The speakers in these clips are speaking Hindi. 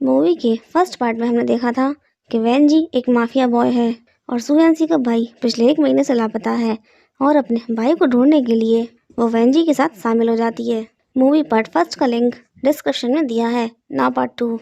मूवी के फर्स्ट पार्ट में हमने देखा था कि वेंजी एक माफिया बॉय है और सुयांसी का भाई पिछले 1 महीने से लापता है और अपने भाई को ढूंढने के लिए वो वेंजी के साथ शामिल हो जाती है। मूवी पार्ट फर्स्ट का लिंक डिस्क्रिप्शन में दिया है, ना पार्ट 2।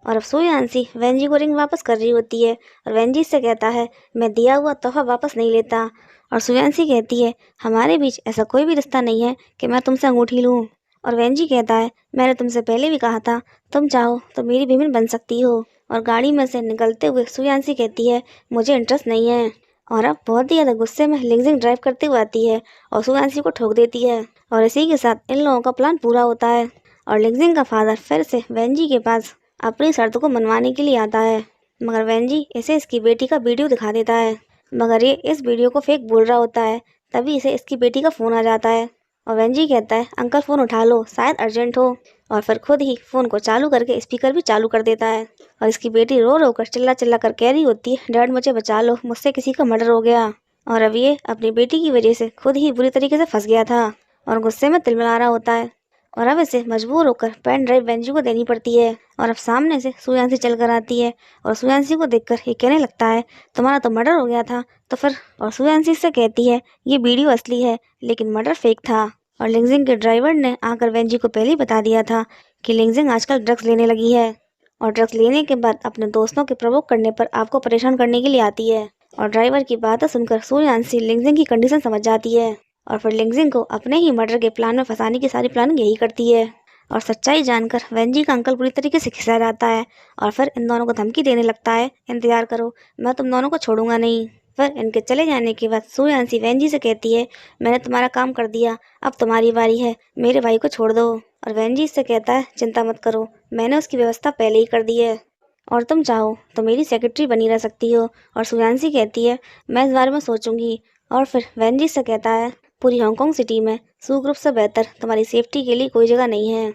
और अब सुयांसी वेंजी को रिंग वापस कर रही होती है और वेंजी से कहता है मैं दिया हुआ तोहफा वापस नहीं लेता। और सुयांसी कहती है हमारे बीच ऐसा कोई भी रिश्ता नहीं है कि मैं तुमसे अंगूठी लूँ। और वेंजी कहता है मैंने तुमसे पहले भी कहा था, तुम चाहो तो मेरी बीवी बन सकती हो। और गाड़ी में से निकलते हुए सुयांसी कहती है मुझे इंटरेस्ट नहीं है। और अब बहुत ही ज़्यादा गुस्से में लिंगजिंग ड्राइव करते हुए आती है और सुयांसी को ठोक देती है। और इसी के साथ इन लोगों का प्लान पूरा होता है और लिंगजिंग का फादर फिर से वेंजी के पास अपनी शर्त को मनवाने के लिए आता है। मगर वेंजी इसे इसकी बेटी का वीडियो दिखा देता है, मगर ये इस वीडियो को फेक बोल रहा होता है। तभी इसे इसकी बेटी का फ़ोन आ जाता है और वेंजी कहता है अंकल फ़ोन उठा लो, शायद अर्जेंट हो। और फिर खुद ही फ़ोन को चालू करके स्पीकर भी चालू कर देता है और इसकी बेटी रो रो कर चिल्ला चिल्ला कर कह रही होती है डैड मुझे बचा लो, मुझसे किसी का मर्डर हो गया। और अब ये अपनी बेटी की वजह से खुद ही बुरी तरीके से फंस गया था और गुस्से में तिलमिला रहा होता है। और अब इसे मजबूर होकर पेन ड्राइव वेंजी को देनी पड़ती है। और अब सामने से सुयांसी चल कर आती है और सुयांसी को देखकर ये कहने लगता है तुम्हारा तो मर्डर हो गया था तो फिर। और सुयांसी से कहती है ये वीडियो असली है लेकिन मर्डर फेक था। और लिंगजिंग के ड्राइवर ने आकर वेंजी को पहले ही बता दिया था कि लिंगजिंग आजकल ड्रग्स लेने लगी है और ड्रग्स लेने के बाद अपने दोस्तों के प्रवोक करने पर आपको परेशान करने के लिए आती है। और ड्राइवर की बातें सुनकर सुयांसी लिंगजिंग की कंडीशन समझ जाती है और फिर लिंगजिंग को अपने ही मर्डर के प्लान में फंसाने की सारी प्लानिंग यही करती है। और सच्चाई जानकर वेंजी का अंकल बुरी तरीके से खिंचा जाता है और फिर इन दोनों को धमकी देने लगता है इंतजार करो, मैं तुम दोनों को छोड़ूंगा नहीं। फिर इनके चले जाने के बाद सुयांसी वेंजी से कहती है मैंने तुम्हारा काम कर दिया, अब तुम्हारी बारी है, मेरे भाई को छोड़ दो। और वेंजी इससे कहता है चिंता मत करो, मैंने उसकी व्यवस्था पहले ही कर दी है और तुम चाहो तो मेरी सेक्रेटरी बनी रह सकती हो। और सुयांसी कहती है मैं इस बारे में सोचूंगी। और फिर वेंजी से कहता है पूरी हांगकांग सिटी में सू ग्रुप से बेहतर तुम्हारी सेफ्टी के लिए कोई जगह नहीं है।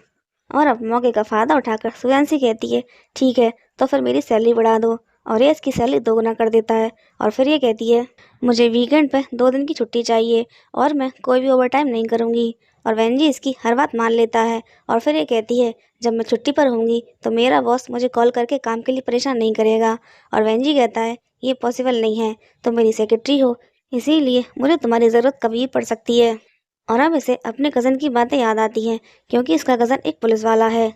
और अब मौके का फायदा उठाकर सुयांसी कहती है ठीक है तो फिर मेरी सैलरी बढ़ा दो। और ये इसकी सैलरी दोगुना कर देता है और फिर ये कहती है मुझे वीकेंड पे 2 दिन की छुट्टी चाहिए और मैं कोई भी ओवर टाइम नहीं करूँगी। और वेंजी इसकी हर बात मान लेता है और फिर ये कहती है जब मैं छुट्टी पर होंगी तो मेरा बॉस मुझे कॉल करके काम के लिए परेशान नहीं करेगा। और वेंजी कहता है ये पॉसिबल नहीं है, तुम मेरी सेक्रेटरी हो, इसीलिए मुझे तुम्हारी ज़रूरत कभी भी पड़ सकती है। और अब इसे अपने कज़न की बातें याद आती हैं क्योंकि इसका कज़न एक पुलिस वाला है।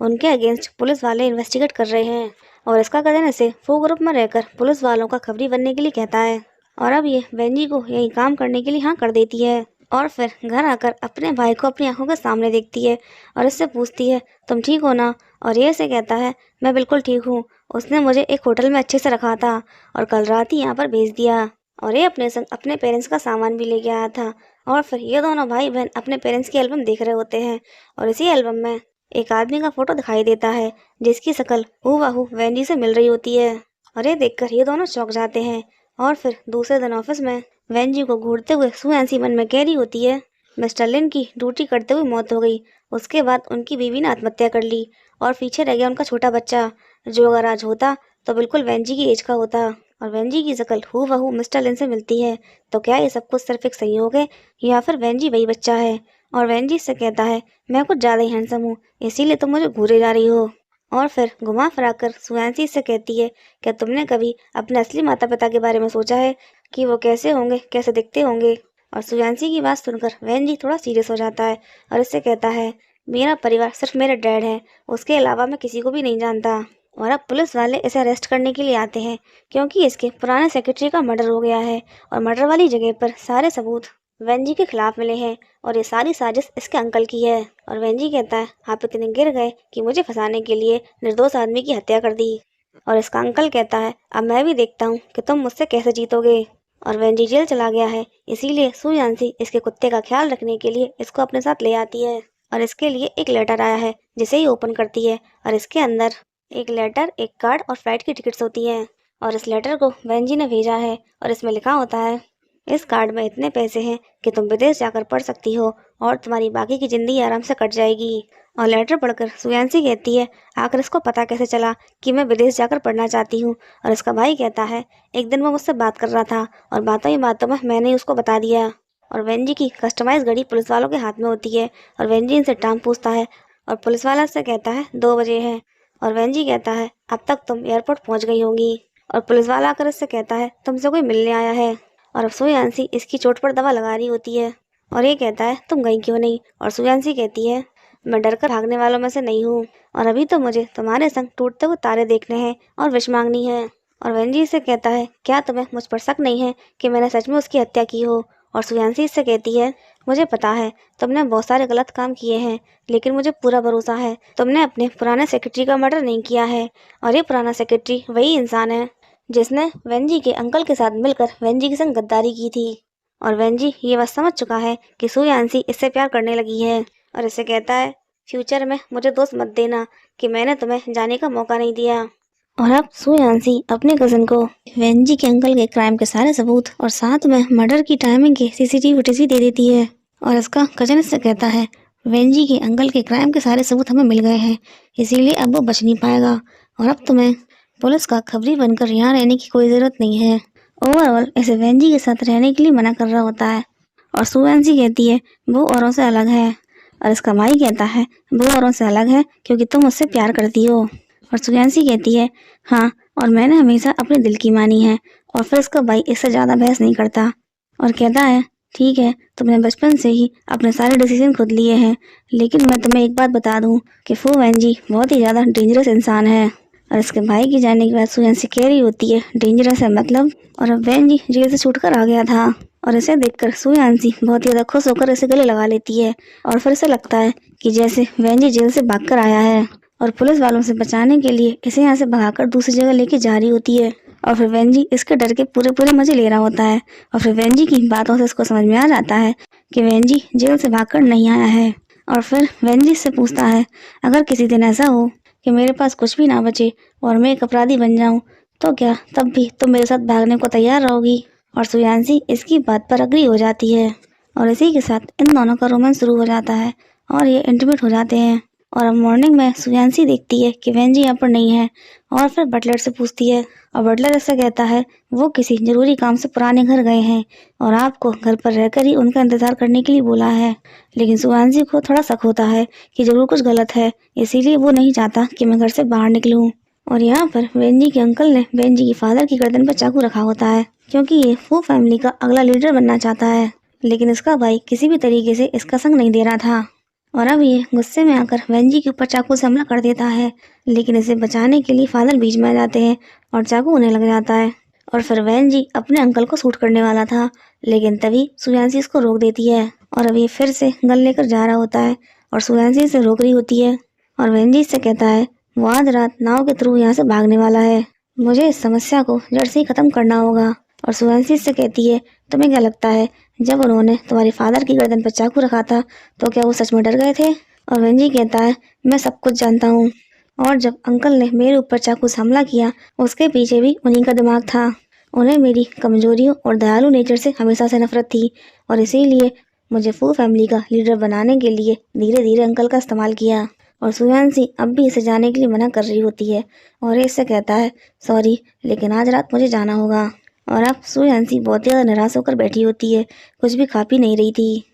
उनके अगेंस्ट पुलिस वाले इन्वेस्टिगेट कर रहे हैं और इसका कज़न इसे फो ग्रुप में रहकर पुलिस वालों का खबरी बनने के लिए कहता है। और अब ये वेंजी को यही काम करने के लिए हाँ कर देती है और फिर घर आकर अपने भाई को अपनी आंखों के सामने देखती है और इससे पूछती है तुम ठीक हो ना। और ये इसे कहता है मैं बिल्कुल ठीक हूँ, उसने मुझे एक होटल में अच्छे से रखा था और कल रात ही यहाँ पर भेज दिया। और ये अपने संग अपने पेरेंट्स का सामान भी लेके आया था। और फिर ये दोनों भाई बहन अपने पेरेंट्स की एल्बम देख रहे होते हैं और इसी एल्बम में एक आदमी का फोटो दिखाई देता है जिसकी शक्ल हूबहू वेंडी से मिल रही होती है। और ये देखकर ये दोनों चौंक जाते हैं। और फिर दूसरे दिन ऑफिस में वेंजी को घूरते हुए सुयांसी मन में कह रही होती है मिस्टर लिन की ड्यूटी करते हुए मौत हो गई, उसके बाद उनकी बीवी ने आत्महत्या कर ली और पीछे रह गया उनका छोटा बच्चा जो अगर आज होता तो बिल्कुल वेंजी की एज का होता। और वेंजी की शक्ल हूबहू मिस्टर लिन से मिलती है, तो क्या ये सब कुछ सिर्फ एक संयोग है या फिर वेंजी वही बच्चा है। और वेंजी से कहता है मैं कुछ ज़्यादा ही हैंडसम हूँ इसीलिए तुम मुझे घूरे जा रही हो। और फिर घुमा फिरा कर सुयांसी से कहती है क्या तुमने कभी अपने असली माता पिता के बारे में सोचा है कि वो कैसे होंगे, कैसे दिखते होंगे। और सुयांसी की बात सुनकर वेंजी थोड़ा सीरियस हो जाता है और इससे कहता है मेरा परिवार सिर्फ मेरे डैड है, उसके अलावा मैं किसी को भी नहीं जानता। और अब पुलिस वाले इसे अरेस्ट करने के लिए आते हैं क्योंकि इसके पुराने सेक्रेटरी का मर्डर हो गया है और मर्डर वाली जगह पर सारे सबूत वेंजी के खिलाफ मिले हैं और ये सारी साजिश इसके अंकल की है। और वेंजी कहता है आप इतने गिर गए कि मुझे फंसाने के लिए निर्दोष आदमी की हत्या कर दी। और इसका अंकल कहता है अब मैं भी देखता हूँ कि तुम मुझसे कैसे जीतोगे। और वेंजी जेल चला गया है इसीलिए सुयांसी इसके कुत्ते का ख्याल रखने के लिए इसको अपने साथ ले आती है और इसके लिए एक लेटर आया है जिसे ही ओपन करती है और इसके अंदर एक लेटर, एक कार्ड और फ्लाइट की टिकट्स होती हैं। और इस लेटर को वेंजी ने भेजा है और इसमें लिखा होता है इस कार्ड में इतने पैसे हैं कि तुम विदेश जाकर पढ़ सकती हो और तुम्हारी बाकी की ज़िंदगी आराम से कट जाएगी। और लेटर पढ़कर सुयांसी कहती है आखिर इसको पता कैसे चला कि मैं विदेश जाकर पढ़ना चाहती हूँ। और इसका भाई कहता है एक दिन वो मुझसे बात कर रहा था और बातों ही बातों में मैंने उसको बता दिया। और वेंजी की कस्टमाइज घड़ी पुलिस वालों के हाथ में होती है और वेंजी इनसे टाइम पूछता है और पुलिस वाला से कहता है 2 बजे है। और वेंजी कहता है अब तक तुम एयरपोर्ट पहुंच गई होंगी। और पुलिस वाला आकर इससे कहता है तुमसे कोई मिलने आया है। और अब सुयांसी इसकी चोट पर दवा लगा रही होती है और ये कहता है तुम गई क्यों नहीं। और सुयांसी कहती है मैं डर कर भागने वालों में से नहीं हूँ और अभी तो मुझे तुम्हारे संग टूटते हुए तारे देखने हैं और विश मांगनी है। और वेंजी इससे कहता है क्या तुम्हें मुझ पर शक नहीं है कि मैंने सच में उसकी हत्या की हो। और सुयांसी इससे कहती है मुझे पता है तुमने बहुत सारे गलत काम किए हैं, लेकिन मुझे पूरा भरोसा है तुमने अपने पुराने सेक्रेटरी का मर्डर नहीं किया है। और ये पुराना सेक्रेटरी वही इंसान है जिसने वेंजी के अंकल के साथ मिलकर वेंजी के संग गद्दारी की थी। और वेंजी ये बात समझ चुका है कि सुयांसी इससे प्यार करने लगी है और इसे कहता है फ्यूचर में मुझे दोस्त मत देना कि मैंने तुम्हें जाने का मौका नहीं दिया। और अब सुयांसी अपने कजन को वेंजी के अंकल के क्राइम के सारे सबूत और साथ में मर्डर की टाइमिंग के सीसीटीवी फुटेज भी दे देती है। और इसका कजन इससे कहता है वेंजी के अंकल के क्राइम के सारे सबूत हमें मिल गए हैं, इसीलिए अब वो बच नहीं पाएगा और अब तुम्हें पुलिस का खबरी बनकर यहाँ रहने की कोई ज़रूरत नहीं है। ओवरऑल इसे वेंजी के साथ रहने के लिए मना कर रहा होता है। और सुयांसी कहती है वो औरों से अलग है। और इसका भाई कहता है वो औरों से अलग है क्योंकि तुम उससे प्यार करती हो। और सुयांसी कहती है हाँ, और मैंने हमेशा अपने दिल की मानी है। और फिर इसका भाई इससे ज़्यादा बहस नहीं करता और कहता है ठीक है, तुमने बचपन से ही अपने सारे डिसीजन खुद लिए हैं, लेकिन मैं तुम्हें एक बात बता दूं कि फू वेंजी बहुत ही ज़्यादा डेंजरस इंसान है। और इसके भाई की जाने के बाद सुयांसी कह रही होती है डेंजरस है मतलब। और अब वेंजी जेल से छूटकर आ गया था और इसे देखकर सुयांसी बहुत ही ज़्यादा खुश होकर इसे गले लगा लेती है और फिर इसे लगता है कि जैसे वेंजी जेल से भागकर आया है और पुलिस वालों से बचाने के लिए इसे यहाँ से भगाकर दूसरी जगह लेके जा रही होती है। और फिर वेंजी इसके डर के पूरे पूरे मजे ले रहा होता है और फिर वेंजी की बातों से इसको समझ में आ जाता है कि वेंजी जेल से भागकर नहीं आया है। और फिर वेंजी से पूछता है अगर किसी दिन ऐसा हो कि मेरे पास कुछ भी ना बचे और मैं एक अपराधी बन जाऊं तो क्या तब भी तुम मेरे साथ भागने को तैयार रहोगी। और सुयांसी इसकी बात पर अग्री हो जाती है और इसी के साथ इन दोनों का रोमांस शुरू हो जाता है और ये इंटीमेट हो जाते हैं। और अब मॉर्निंग में सुयांसी देखती है कि वेंजी यहाँ पर नहीं है और फिर बटलर से पूछती है और बटलर इससे कहता है वो किसी जरूरी काम से पुराने घर गए हैं और आपको घर पर रहकर ही उनका इंतजार करने के लिए बोला है। लेकिन सुयांसी को थोड़ा शक होता है कि जरूर कुछ गलत है, इसीलिए वो नहीं चाहता कि मैं घर से बाहर निकलूं। और यहाँ पर वेंजी के अंकल ने वेंजी की फादर की गर्दन पर चाकू रखा होता है क्योंकि ये फू फैमिली का अगला लीडर बनना चाहता है, लेकिन इसका भाई किसी भी तरीके से इसका संग नहीं दे रहा था। और अब ये गुस्से में आकर वेंजी के ऊपर चाकू से हमला कर देता है, लेकिन इसे बचाने के लिए फादर बीच में आ जाते हैं और चाकू उन्हें लग जाता है। और फिर वेंजी अपने अंकल को शूट करने वाला था, लेकिन तभी सुयांसी इसको रोक देती है और अब ये फिर से गन लेकर जा रहा होता है और सुयांसी इसे रोक रही होती है। और वेंजी इससे कहता है वो आज रात नाव के थ्रू यहाँ से भागने वाला है, मुझे इस समस्या को जड़ से ही खत्म करना होगा। और सुयांसी इससे कहती है तुम्हें क्या लगता है जब उन्होंने तुम्हारे फादर की गर्दन पर चाकू रखा था तो क्या वो सच में डर गए थे। और वेंजी कहता है मैं सब कुछ जानता हूँ और जब अंकल ने मेरे ऊपर चाकू से हमला किया उसके पीछे भी उन्हीं का दिमाग था। उन्हें मेरी कमजोरियों और दयालु नेचर से हमेशा से नफरत थी और इसीलिए मुझे फू फैमिली का लीडर बनाने के लिए धीरे धीरे अंकल का इस्तेमाल किया। और सुयांसी अब भी इसे जाने के लिए मना कर रही होती है और इससे कहता है सॉरी, लेकिन आज रात मुझे जाना होगा। और अब सुयांसी बहुत ज़्यादा निराश होकर बैठी होती है, कुछ भी खा पी नहीं रही थी।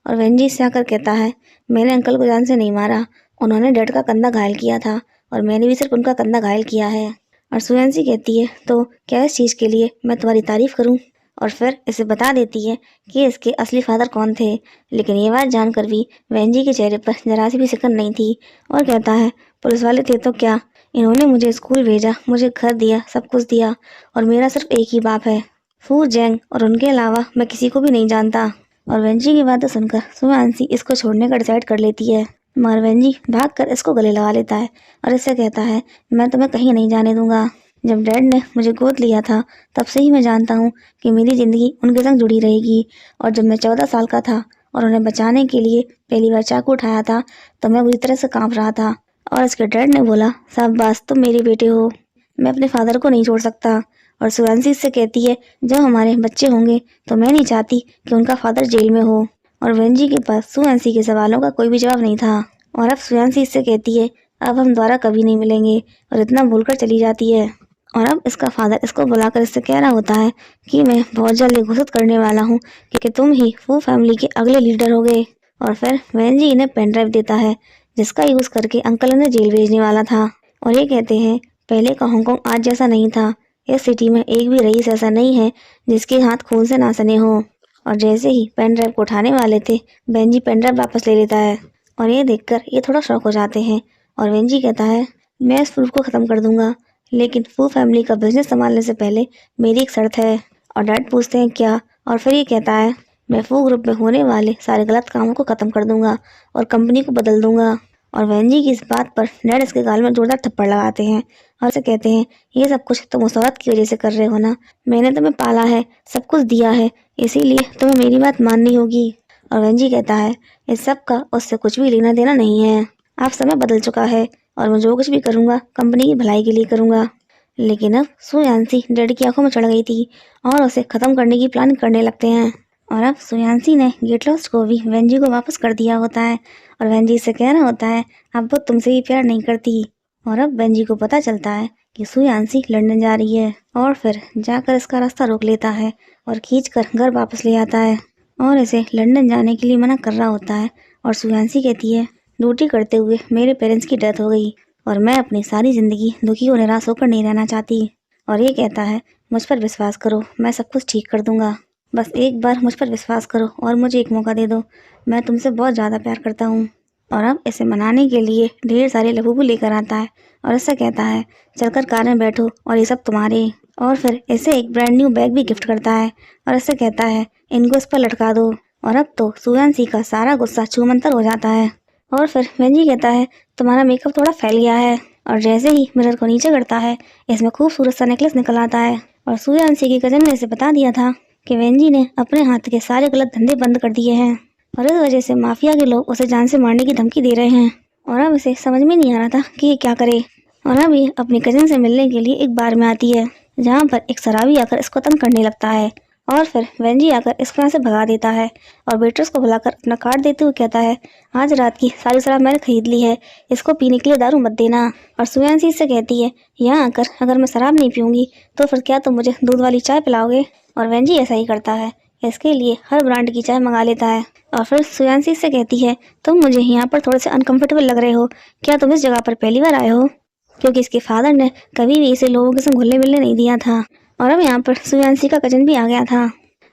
और वेंजी से आकर कहता है मैंने अंकल को जान से नहीं मारा, उन्होंने डैड का कंधा घायल किया था और मैंने भी सिर्फ उनका कंधा घायल किया है। और सुयांसी कहती है तो क्या इस चीज़ के लिए मैं तुम्हारी तारीफ करूं। और फिर इसे बता देती है कि इसके असली फादर कौन थे, लेकिन ये बात जानकर भी वेंजी के चेहरे पर जरा सी भी सिकन नहीं थी और कहता है पुलिस वाले थे तो क्या, इन्होंने मुझे स्कूल भेजा, मुझे घर दिया, सब कुछ दिया और मेरा सिर्फ एक ही बाप है फू जेंग, और उनके अलावा मैं किसी को भी नहीं जानता। और वेंजी की बातें सुनकर सुयांसी इसको छोड़ने का डिसाइड कर लेती है, मगर वेंजी भागकर इसको गले लगा लेता है और इससे कहता है मैं तुम्हें कहीं नहीं जाने दूंगा। जब डैड ने मुझे गोद लिया था तब से ही मैं जानता हूँ कि मेरी ज़िंदगी उनके संग जुड़ी रहेगी। और जब मैं 14 साल का था और उन्हें बचाने के लिए पहली बार चाकू उठाया था तो मैं बुरी तरह से कांप रहा था और इसके डैड ने बोला शाबाश तुम मेरे बेटे हो, मैं अपने फादर को नहीं छोड़ सकता। और सुयांसी इससे कहती है जब हमारे बच्चे होंगे तो मैं नहीं चाहती कि उनका फादर जेल में हो। और वेंजी के पास सुयांसी के सवालों का कोई भी जवाब नहीं था और अब सुयांसी इससे कहती है अब हम दोबारा कभी नहीं मिलेंगे और इतना भूलकर चली जाती है। और अब इसका फादर इसको बुलाकर इससे कह रहा होता है कि मैं बहुत जल्द घोषित करने वाला हूँ कि तुम ही फू फैमिली के अगले लीडर होगे। और फिर वेंजी इन्हें पेन ड्राइव देता है जिसका यूज़ करके अंकल उन्हें जेल भेजने वाला था। और ये कहते हैं पहले का हांगकांग आज जैसा नहीं था। इस सिटी में एक भी रईस ऐसा नहीं है जिसके हाथ खून से ना सने हों। और जैसे ही पेन ड्राइव को उठाने वाले थे, बेंजी पेन ड्राइव वापस ले लेता है। और ये देखकर ये थोड़ा शॉक हो जाते हैं। और बेंजी कहता है मैं इस फ्रूट को ख़त्म कर दूंगा, लेकिन फू फैमिली का बिजनेस संभालने से पहले मेरी एक शर्त है। और डैड पूछते हैं क्या, और फिर ये कहता है मैं फू ग्रुप में होने वाले सारे गलत कामों को ख़त्म कर दूंगा और कंपनी को बदल दूंगा। और वेंजी की इस बात पर डैड इसके गाल में जोरदार थप्पड़ लगाते हैं और उसे कहते हैं ये सब कुछ तुम उस औरत की वजह से कर रहे हो ना। मैंने तुम्हें पाला है, सब कुछ दिया है, इसीलिए तुम्हें मेरी बात माननी होगी। और वेंजी कहता है इस सब का उससे कुछ भी लेना देना नहीं है। अब समय बदल चुका है और मैं जो कुछ भी करूँगा कंपनी की भलाई के लिए करूँगा। लेकिन अब सु यान्सी डैड की आंखों में चढ़ गई थी और उसे ख़त्म करने की प्लान करने लगते हैं। और अब सु यान्सी ने गेट लॉस्ट को भी वेंजी को वापस कर दिया होता है और वेंजी से कह रहा होता है अब वो तुमसे ही प्यार नहीं करती। और अब वेंजी को पता चलता है कि सु यान्सी लंदन जा रही है और फिर जाकर इसका रास्ता रोक लेता है और खींचकर घर वापस ले आता है और इसे लंदन जाने के लिए मना कर रहा होता है। और सु यान्सी कहती है ड्यूटी करते हुए मेरे पेरेंट्स की डेथ हो गई और मैं अपनी सारी ज़िंदगी दुखी और निराश होकर नहीं रहना चाहती। और ये कहता है मुझ पर विश्वास करो, मैं सब कुछ ठीक कर दूंगा, बस एक बार मुझ पर विश्वास करो और मुझे एक मौका दे दो, मैं तुमसे बहुत ज़्यादा प्यार करता हूँ। और अब इसे मनाने के लिए ढेर सारे लबूबू लेकर आता है और इससे कहता है चलकर कार में बैठो और ये सब तुम्हारे। और फिर इसे एक ब्रांड न्यू बैग भी गिफ्ट करता है और इससे कहता है इनको इस पर लटका दो। और अब तो सु यान्सी का सारा गुस्सा छूमंतर हो जाता है। और फिर वेंजी कहता है तुम्हारा मेकअप थोड़ा फैल गया है। और जैसे ही मिरर को नीचे करता है इसमें खूबसूरत सा नेकलेस निकल आता है। और सु यान्सी की कजन ने इसे बता दिया था कि वेंजी ने अपने हाथ के सारे गलत धंधे बंद कर दिए हैं और इस वजह से माफिया के लोग उसे जान से मारने की धमकी दे रहे हैं। और अब इसे समझ में नहीं आ रहा था कि ये क्या करे। और अब ये अपनी कजन से मिलने के लिए एक बार में आती है जहाँ पर एक शराबी आकर इसको तंग करने लगता है। और फिर वेंजी आकर इसको यहाँ से भगा देता है और वेट्रेस को बुलाकर अपना कार्ड देते हुए कहता है आज रात की सारी शराब मैंने खरीद ली है, इसको पीने के लिए दारू मत देना। और सु यान्सी इससे कहती है यहाँ आकर अगर मैं शराब नहीं पीऊँगी तो फिर क्या तुम मुझे दूध वाली चाय पिलाओगे। और वेंजी ऐसा ही करता है, इसके लिए हर ब्रांड की चाय मंगा लेता है। और फिर सु यान्सी इससे कहती है तुम मुझे यहाँ पर थोड़े से अनकम्फर्टेबल लग रहे हो, क्या तुम इस जगह पर पहली बार आए हो, क्योंकि इसके फादर ने कभी भी इसे लोगों के संग घुलने मिलने नहीं दिया था। और अब यहाँ पर सु यान्सी का कजन भी आ गया था।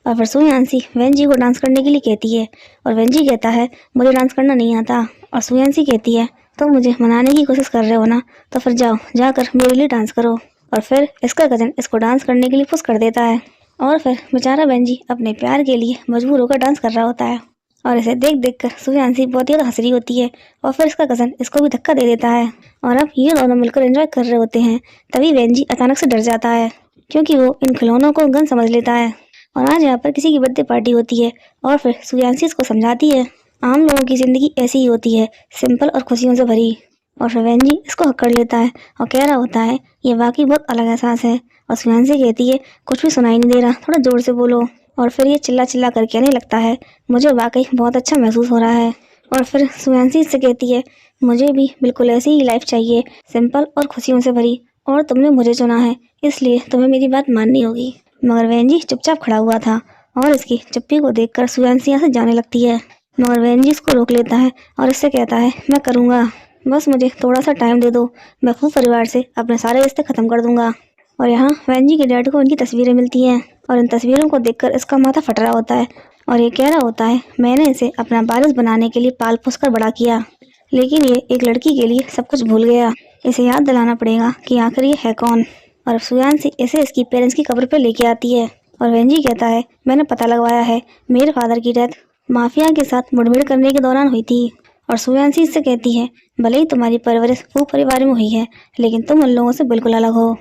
और फिर सु यान्सी वेंजी को डांस करने के लिए कहती है और वेंजी कहता है मुझे डांस करना नहीं आता। और सु यान्सी कहती है तो मुझे मनाने की कोशिश कर रहे हो ना, तो फिर जाओ जाकर मेरे लिए डांस करो। और फिर इसका कजन इसको डांस करने के लिए पुश कर देता है और फिर बेचारा वेंजी अपने प्यार के लिए मजबूर होकर डांस कर रहा होता है। और इसे देख देख कर सु यान्सी बहुत ही हंस रही होती है और फिर इसका कजन इसको भी धक्का दे देता है। और अब ये दोनों मिलकर एंजॉय कर रहे होते हैं, तभी वेंजी अचानक से डर जाता है क्योंकि वो इन खिलौनों को गन समझ लेता है। और आज यहाँ पर किसी की बर्थडे पार्टी होती है और फिर सु यान्सी इसको समझाती है आम लोगों की ज़िंदगी ऐसी ही होती है, सिंपल और खुशियों से भरी। और फिर वेंजी इसको हक कर लेता है और कह रहा होता है ये वाकई बहुत अलग एहसास है। और सु यान्सी कहती है कुछ भी सुनाई नहीं दे रहा, थोड़ा ज़ोर से बोलो। और फिर ये चिल्ला चिल्ला कर कहने लगता है मुझे वाकई बहुत अच्छा महसूस हो रहा है। और फिर सु यान्सी इससे कहती है मुझे भी बिल्कुल ऐसी ही लाइफ चाहिए, सिंपल और खुशियों से भरी, और तुमने मुझे चुना है इसलिए तुम्हें मेरी बात माननी होगी। मगर वेंजी चुपचाप खड़ा हुआ था और इसकी चुप्पी को देखकर सु यान्सी यहाँ से जाने लगती है। मगर वेंजी इसको रोक लेता है और इससे कहता है मैं करूँगा, बस मुझे थोड़ा सा टाइम दे दो, मैं फू परिवार से अपने सारे रिश्ते ख़त्म कर दूंगा। और यहाँ वेंजी के डैड को इनकी तस्वीरें मिलती हैं और इन तस्वीरों को देखकर इसका माथा फट रहा होता है और ये कह रहा होता है मैंने इसे अपना वारिस बनाने के लिए पाल पोस कर बड़ा किया, लेकिन ये एक लड़की के लिए सब कुछ भूल गया। इसे याद दिलाना पड़ेगा कि आखिर ये है कौन। और सु यान्सी इसे इसकी पेरेंट्स की कब्र पर लेके आती है और वेंजी कहता है मैंने पता लगवाया है मेरे फादर की डेथ माफिया के साथ मुठभेड़ करने के दौरान हुई थी। और सु यान्सी इससे कहती है भले ही तुम्हारी परवरिश फू परिवार में हुई है, लेकिन तुम उन लोगों से बिल्कुल अलग हो।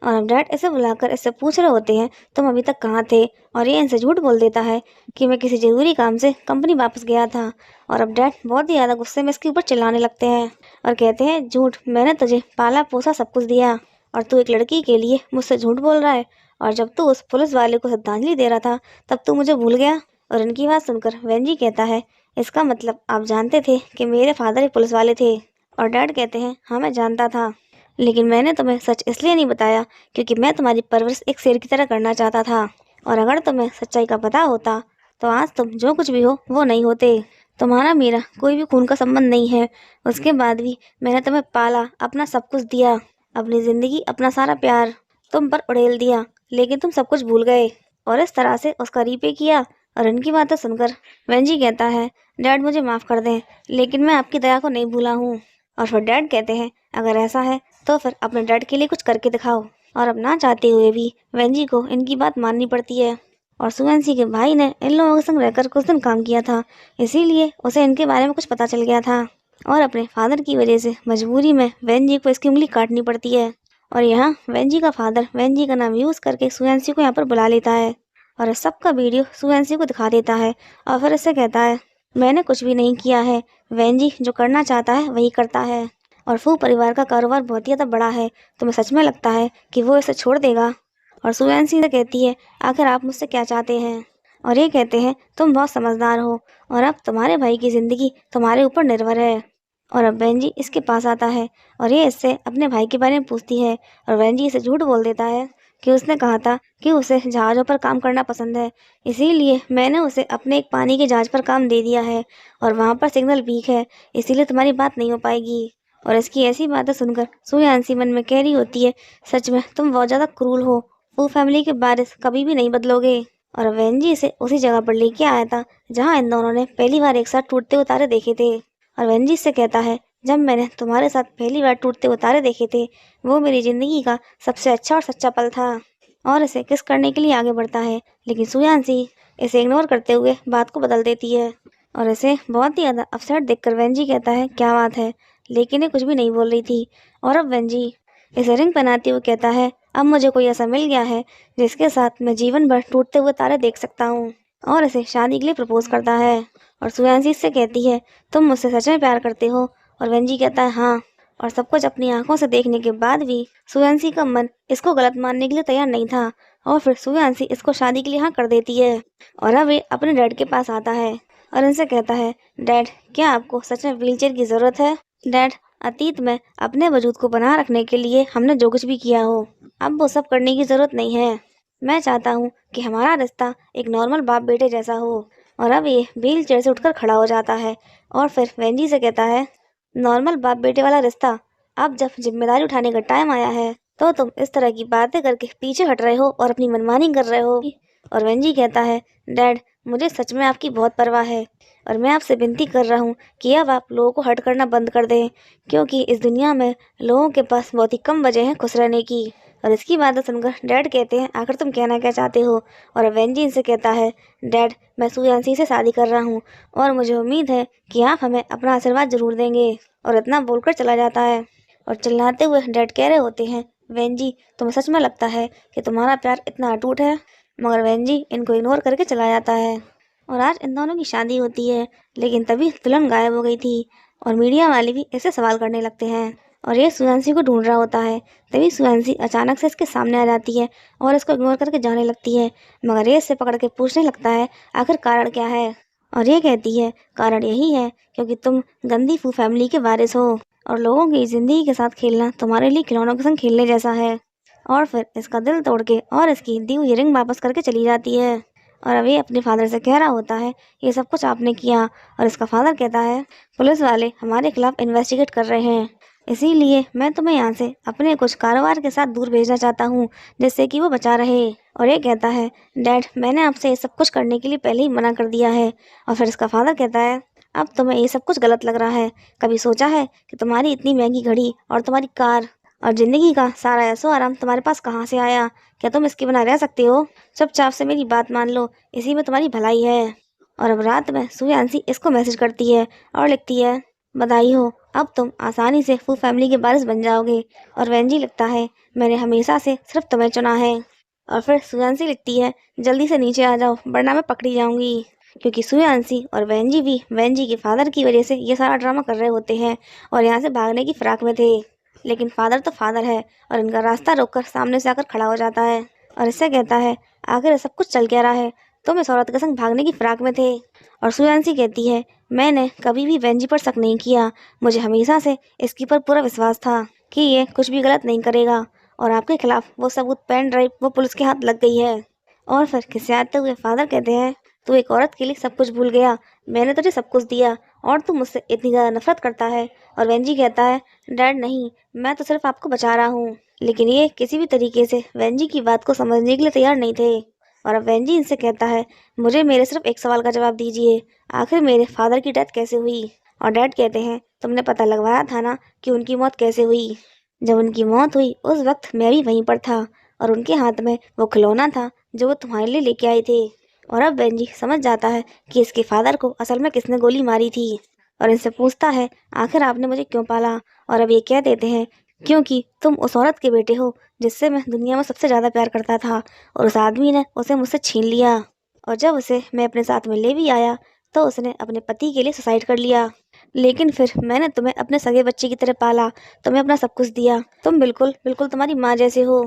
और अब डैड इसे बुलाकर इससे पूछ रहे होते हैं तुम अभी तक कहाँ थे, और ये इनसे झूठ बोल देता है कि मैं किसी ज़रूरी काम से कंपनी वापस गया था। और अब डैड बहुत ही ज़्यादा गुस्से में इसके ऊपर चिल्लाने लगते हैं और कहते हैं झूठ, मैंने तुझे पाला पोसा सब कुछ दिया और तू एक लड़की के लिए मुझसे झूठ बोल रहा है, और जब तू उस पुलिस वाले को श्रद्धांजलि दे रहा था तब तू मुझे भूल गया। और इनकी बात सुनकर वेंजी कहता है इसका मतलब आप जानते थे कि मेरे फादर एक पुलिस वाले थे। और डैड कहते हैं हाँ मैं जानता था, लेकिन मैंने तुम्हें सच इसलिए नहीं बताया क्योंकि मैं तुम्हारी परवरिश एक शेर की तरह करना चाहता था, और अगर तुम्हें सच्चाई का पता होता तो आज तुम जो कुछ भी हो वो नहीं होते। तुम्हारा मेरा कोई भी खून का संबंध नहीं है। उसके बाद भी मैंने तुम्हें पाला, अपना सब कुछ दिया, अपनी जिंदगी, अपना सारा प्यार तुम पर उड़ेल दिया, लेकिन तुम सब कुछ भूल गए और इस तरह से उसका रीपे किया। और इनकी बातें सुनकर वेंजी कहता है, डैड मुझे माफ कर दें, लेकिन मैं आपकी दया को नहीं भूला हूँ। और फिर डैड कहते हैं, अगर ऐसा है तो फिर अपने डैड के लिए कुछ करके दिखाओ। और अब ना चाहते हुए भी वेंजी को इनकी बात माननी पड़ती है। और सुएंसी के भाई ने इन लोगों के संग रहकर कुछ दिन काम किया था, इसीलिए उसे इनके बारे में कुछ पता चल गया था। और अपने फादर की वजह से मजबूरी में वेंजी को इसकी उंगली काटनी पड़ती है। और यहाँ वेंजी का फादर वेंजी का नाम यूज करके सुएंसी को यहाँ पर बुला लेता है और इस सब का वीडियो सुएंसी को दिखा देता है। और फिर इससे कहता है, मैंने कुछ भी नहीं किया है, वेंजी जो करना चाहता है वही करता है। और फू परिवार का कारोबार बहुत ही ज़्यादा बड़ा है, तुम्हें सच में लगता है कि वो इसे छोड़ देगा? और सुएंसी से कहती है, आखिर आप मुझसे क्या चाहते हैं? और ये कहते हैं, तुम बहुत समझदार हो और अब तुम्हारे भाई की ज़िंदगी तुम्हारे ऊपर निर्भर है। और अब वेंजी इसके पास आता है और ये इससे अपने भाई के बारे में पूछती है। और वेंजी इसे झूठ बोल देता है कि उसने कहा था कि उसे जहाज़ों पर काम करना पसंद है, इसीलिए मैंने उसे अपने एक पानी के जहाज़ पर काम दे दिया है और वहाँ पर सिग्नल वीक है, इसीलिए तुम्हारी बात नहीं हो पाएगी। और इसकी ऐसी बातें सुनकर सुयांसी मन में कह रही होती है, सच में तुम बहुत ज़्यादा क्रूर हो, वो फैमिली के बारिश कभी भी नहीं बदलोगे। और वेंजी इसे उसी जगह पर लेके आया था जहाँ इन दोनों ने पहली बार एक साथ टूटते हुए तारे देखे थे। और वेंजी से कहता है, जब मैंने तुम्हारे साथ पहली बार टूटते हुए तारे देखे थे, वो मेरी ज़िंदगी का सबसे अच्छा और सच्चा पल था। और इसे किस करने के लिए आगे बढ़ता है, लेकिन सुयांसी इसे इग्नोर करते हुए बात को बदल देती है। और इसे बहुत ही ज़्यादा अपसेट देखकर वेंजी कहता है, क्या बात है? लेकिन ये कुछ भी नहीं बोल रही थी। और अब वेंजी इसे रिंग पहनाते हुए कहता है, अब मुझे कोई ऐसा मिल गया है जिसके साथ मैं जीवन भर टूटते हुए तारे देख सकता हूँ। और इसे शादी के लिए प्रपोज करता है। और सुयांसी इससे कहती है, तुम मुझसे सच में प्यार करते हो? और वेंजी कहता है, हाँ। और सब कुछ अपनी आंखों से देखने के बाद भी सुयांसी का मन इसको गलत मानने के लिए तैयार नहीं था। और फिर सुयांसी इसको शादी के लिए हाँ कर देती है। और अब ये अपने डैड के पास आता है और इनसे कहता है, डैड क्या आपको सच में व्हीलचेयर की ज़रूरत है? डैड, अतीत में अपने वजूद को बना रखने के लिए हमने जो कुछ भी किया हो, अब वो सब करने की ज़रूरत नहीं है। मैं चाहता हूँ कि हमारा रिश्ता एक नॉर्मल बाप बेटे जैसा हो। और अब ये व्हील चेयर से उठकर खड़ा हो जाता है और फिर वेंजी से कहता है, नॉर्मल बाप बेटे वाला रिश्ता? अब जब जिम्मेदारी उठाने का टाइम आया है तो तुम इस तरह की बातें करके पीछे हट रहे हो और अपनी मनमानी कर रहे हो। और वेंजी कहता है, डैड मुझे सच में आपकी बहुत परवाह है और मैं आपसे विनती कर रहा हूँ कि अब आप लोगों को हर्ट करना बंद कर दें, क्योंकि इस दुनिया में लोगों के पास बहुत ही कम वजह है खुश रहने की। और इसकी बातें सुनकर डैड कहते हैं, आखिर तुम कहना क्या चाहते हो? और वेंजी इनसे कहता है, डैड मैं सुयांसी से शादी कर रहा हूँ और मुझे उम्मीद है कि आप हमें अपना आशीर्वाद जरूर देंगे। और इतना बोलकर चला जाता है। और चिल्लाते हुए डैड कह रहे होते हैं, वेंजी तुम्हें सच में लगता है कि तुम्हारा प्यार इतना अटूट है? मगर वेंजी इनको इग्नोर करके चला जाता है। और आज इन दोनों की शादी होती है, लेकिन तभी दुल्हन गायब हो गई थी और मीडिया वाले भी ऐसे सवाल करने लगते हैं और ये सुयांसी को ढूंढ रहा होता है। तभी सुयांसी अचानक से इसके सामने आ जाती है और इसको इग्नोर करके जाने लगती है, मगर ये इससे पकड़ के पूछने लगता है, आखिर कारण क्या है? और ये कहती है, कारण यही है क्योंकि तुम गंदी फू फैमिली के वारिस हो और लोगों की ज़िंदगी के साथ खेलना तुम्हारे लिए खिलौनों के संग खेलने जैसा है। और फिर इसका दिल तोड़ के और इसकी दी हुई रिंग वापस करके चली जाती है। और अब ये अपने फादर से कह रहा होता है, ये सब कुछ आपने किया। और इसका फादर कहता है, पुलिस वाले हमारे खिलाफ इन्वेस्टिगेट कर रहे हैं, इसीलिए मैं तुम्हें यहाँ से अपने कुछ कारोबार के साथ दूर भेजना चाहता हूँ जिससे कि वो बचा रहे। और ये कहता है, डैड मैंने आपसे ये सब कुछ करने के लिए पहले ही मना कर दिया है। और फिर इसका फादर कहता है, अब तुम्हें ये सब कुछ गलत लग रहा है? कभी सोचा है कि तुम्हारी इतनी महंगी घड़ी और तुम्हारी कार और ज़िंदगी का सारा ऐशो आराम तुम्हारे पास कहाँ से आया? क्या तुम इसके बिना रह सकते हो? चुपचाप से मेरी बात मान लो, इसी में तुम्हारी भलाई है। और अब रात में सुयांसी इसको मैसेज करती है और लिखती है, बधाई हो, अब तुम आसानी से फू फैमिली के वारिस बन जाओगे। और वेंजी लिखता है, मैंने हमेशा से सिर्फ तुम्हें चुना है। और फिर सुयांसी लिखती है, जल्दी से नीचे आ जाओ वरना मैं पकड़ी जाऊंगी। क्योंकि सुयांसी और वेंजी भी वेंजी के फादर की वजह से ये सारा ड्रामा कर रहे होते हैं और यहाँ से भागने की फिराक में थे, लेकिन फादर तो फादर है और इनका रास्ता रोककर सामने से आकर खड़ा हो जाता है और इससे कहता है, आखिर सब कुछ चल क्या रहा है? तुम इस औरत के संग भागने की फिराक में थे। और सुयांसी कहती है, मैंने कभी भी वेंजी पर शक नहीं किया, मुझे हमेशा से इसकी पर पूरा विश्वास था कि ये कुछ भी गलत नहीं करेगा। और आपके खिलाफ वो सबूत पेन ड्राइव वो पुलिस के हाथ लग गई है। और फिर खिसियाते हुए फादर कहते हैं, तू एक औरत के लिए सब कुछ भूल गया। मैंने तुझे सब कुछ दिया और तू मुझसे इतनी ज़्यादा नफरत करता है। और वेंजी कहता है, डैड नहीं, मैं तो सिर्फ आपको बचा रहा हूँ। लेकिन ये किसी भी तरीके से वेंजी की बात को समझने के लिए तैयार नहीं थे। और अब वेंजी इनसे कहता है, मुझे मेरे सिर्फ एक सवाल का जवाब दीजिए, आखिर मेरे फादर की डेथ कैसे हुई? और डैड कहते हैं, तुमने पता लगवाया था ना कि उनकी मौत कैसे हुई? जब उनकी मौत हुई उस वक्त मैं भी वहीं पर था और उनके हाथ में वो खिलौना था जो वो तुम्हारे लिए लेके आए थे। और अब बेंजी समझ जाता है कि इसके फादर को असल में किसने गोली मारी थी और इनसे पूछता है, आखिर आपने मुझे क्यों पाला? और अब ये कह देते हैं, क्योंकि तुम उस औरत के बेटे हो जिससे मैं दुनिया में सबसे ज़्यादा प्यार करता था और उस आदमी ने उसे मुझसे छीन लिया। और जब उसे मैं अपने साथ में ले भी आया तो उसने अपने पति के लिए सुसाइड कर लिया। लेकिन फिर मैंने तुम्हें अपने सगे बच्चे की तरह पाला, तुम्हें अपना सब कुछ दिया, तुम बिल्कुल बिल्कुल तुम्हारी माँ जैसे हो।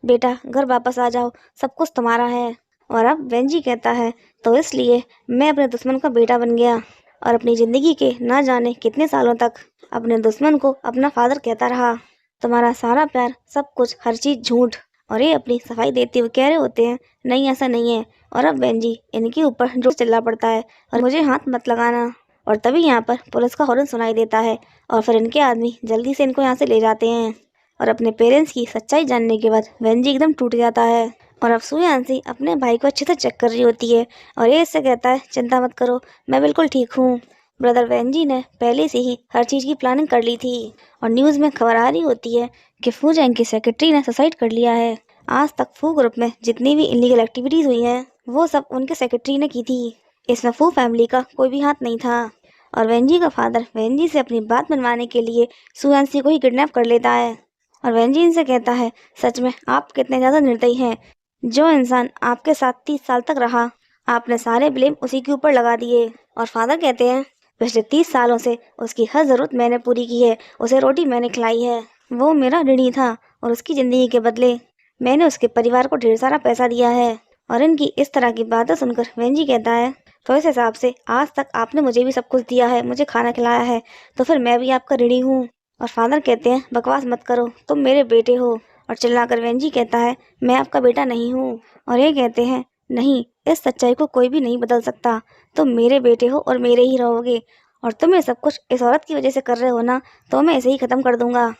बेटा घर वापस आ जाओ, सब कुछ तुम्हारा है। और अब वेंजी कहता है, तो इसलिए मैं अपने दुश्मन का बेटा बन गया और अपनी ज़िंदगी के ना जाने कितने सालों तक अपने दुश्मन को अपना फादर कहता रहा। तुम्हारा सारा प्यार, सब कुछ, हर चीज़ झूठ। और ये अपनी सफाई देते हुए कह रहे होते हैं, नहीं ऐसा नहीं है। और अब वेंजी इनके ऊपर जो चिल्ला पड़ता है और मुझे हाथ मत लगाना। और तभी यहाँ पर पुलिस का हॉर्न सुनाई देता है और फिर इनके आदमी जल्दी से इनको यहाँ से ले जाते हैं। और अपने पेरेंट्स की सच्चाई जानने के बाद वेंजी एकदम टूट जाता है। और अब सुयांसी अपने भाई को अच्छे से चेक कर रही होती है और ये इससे कहता है, चिंता मत करो, मैं बिल्कुल ठीक हूँ। ब्रदर वेंजी ने पहले से ही हर चीज़ की प्लानिंग कर ली थी और न्यूज़ में खबर आ रही होती है कि फू जैंग की सेक्रेटरी ने सुसाइड कर लिया है। आज तक फू ग्रुप में जितनी भी इलीगल एक्टिविटीज़ हुई हैं वो सब उनके सेक्रेटरी ने की थी। इसमें फू फैमिली का कोई भी हाथ नहीं था। और वेंजी का फादर वेंजी से अपनी बात मनवाने के लिए सुयांसी को ही किडनैप कर लेता है। और वेंजी इनसे कहता है, सच में आप कितने ज़्यादा निर्दयी हैं। जो इंसान आपके साथ 30 साल तक रहा, आपने सारे ब्लेम उसी के ऊपर लगा दिए। और फादर कहते हैं, पिछले 30 सालों से उसकी हर ज़रूरत मैंने पूरी की है, उसे रोटी मैंने खिलाई है, वो मेरा ऋणी था और उसकी ज़िंदगी के बदले मैंने उसके परिवार को ढेर सारा पैसा दिया है। और इनकी इस तरह की बातें सुनकर वेंजी कहता है, तो इस हिसाब से आज तक आपने मुझे भी सब कुछ दिया है, मुझे खाना खिलाया है, तो फिर मैं भी आपका ऋणी हूँ। और फादर कहते हैं, बकवास मत करो, तुम मेरे बेटे हो। और चिल्लाकर वेंजी कहता है, मैं आपका बेटा नहीं हूँ। और ये कहते हैं, नहीं, इस सच्चाई को कोई भी नहीं बदल सकता, तुम मेरे बेटे हो और मेरे ही रहोगे। और तुम ये सब कुछ इस औरत की वजह से कर रहे हो ना, तो मैं इसे ही ख़त्म कर दूंगा।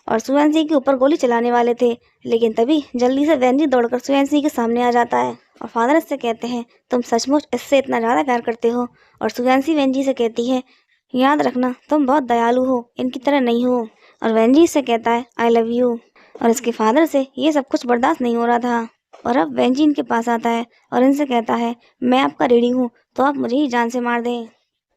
और सुयांसी के ऊपर गोली चलाने वाले थे, लेकिन तभी जल्दी से वेंजी दौड़कर सुयांसी के सामने आ जाता है। और फादर इससे कहते हैं, तुम सचमुच इससे इतना ज़्यादा प्यार करते हो? और सुयांसी वेंजी से कहती है, याद रखना तुम बहुत दयालु हो, इनकी तरह नहीं हो। और वेंजी से कहता है, आई लव यू। और इसके फादर से ये सब कुछ बर्दाश्त नहीं हो रहा था। और अब वेंजी इनके पास आता है और इनसे कहता है, मैं आपका रीडी हूँ, तो आप मुझे ही जान से मार दें।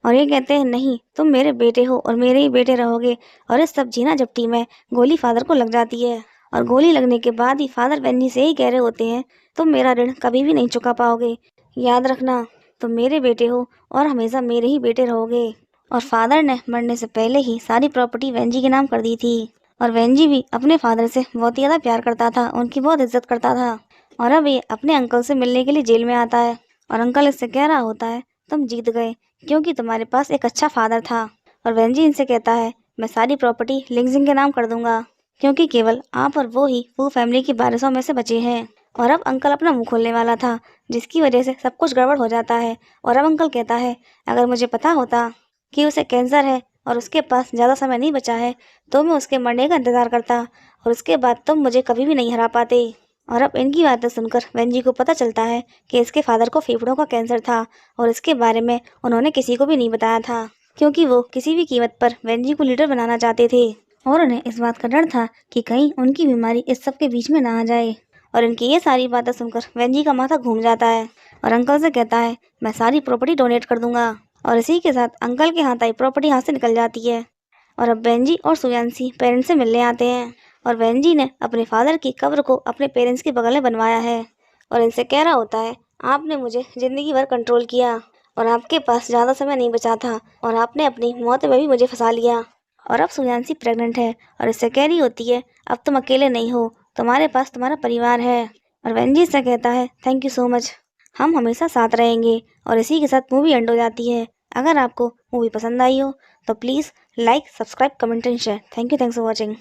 और ये कहते हैं, नहीं, तुम मेरे बेटे हो और मेरे ही बेटे रहोगे। और इस सब जीना झपटी में गोली फादर को लग जाती है और गोली लगने के बाद ही फादर वेंजी से ही कह रहे होते हैं, तुम मेरा ऋण कभी भी नहीं चुका पाओगे, याद रखना, तुम मेरे बेटे हो और हमेशा मेरे ही बेटे रहोगे। और फादर ने मरने से पहले ही सारी प्रॉपर्टी वेंजी के नाम कर दी थी और वेंजी भी अपने फादर से बहुत ही ज़्यादा प्यार करता था, उनकी बहुत इज्जत करता था। और अब ये अपने अंकल से मिलने के लिए जेल में आता है और अंकल इससे कह रहा होता है, तुम जीत गए क्योंकि तुम्हारे पास एक अच्छा फादर था। और वेंजी इनसे कहता है, मैं सारी प्रॉपर्टी लिंगजिंग के नाम कर दूंगा क्योंकि केवल आप और वो ही फू फैमिली की वारिसों में से बचे हैं। और अब अंकल अपना मुंह खोलने वाला था जिसकी वजह से सब कुछ गड़बड़ हो जाता है। और अब अंकल कहता है, अगर मुझे पता होता कि उसे कैंसर है और उसके पास ज़्यादा समय नहीं बचा है तो मैं उसके मरने का इंतज़ार करता और उसके बाद तुम मुझे कभी भी नहीं हरा पाते। और अब इनकी बातें सुनकर वेंजी को पता चलता है कि इसके फादर को फेफड़ों का कैंसर था और इसके बारे में उन्होंने किसी को भी नहीं बताया था क्योंकि वो किसी भी कीमत पर वेंजी को लीडर बनाना चाहते थे और उन्हें इस बात का डर था कि कहीं उनकी बीमारी इस सब के बीच में ना आ जाए। और इनकी ये सारी बातें सुनकर वेंजी का माथा घूम जाता है और अंकल से कहता है, मैं सारी प्रॉपर्टी डोनेट कर दूंगा। और इसी के साथ अंकल के हाथ आई प्रॉपर्टी हाथ से निकल जाती है। और अब वेंजी और सुयांसी पेरेंट्स से मिलने आते हैं और वेंजी ने अपने फादर की कब्र को अपने पेरेंट्स के बगल में बनवाया है और इनसे कह रहा होता है, आपने मुझे ज़िंदगी भर कंट्रोल किया और आपके पास ज़्यादा समय नहीं बचा था और आपने अपनी मौत में भी मुझे फंसा लिया। और अब सुयांसी प्रेग्नेंट है और इससे कह रही होती है, अब तुम अकेले नहीं हो, तुम्हारे पास तुम्हारा परिवार है। और वेंजी इससे कहता है, थैंक यू सो मच, हम हमेशा साथ रहेंगे। और इसी के साथ मूवी एंड हो जाती है। अगर आपको मूवी पसंद आई हो तो please like, subscribe, comment and share. Thanks for watching.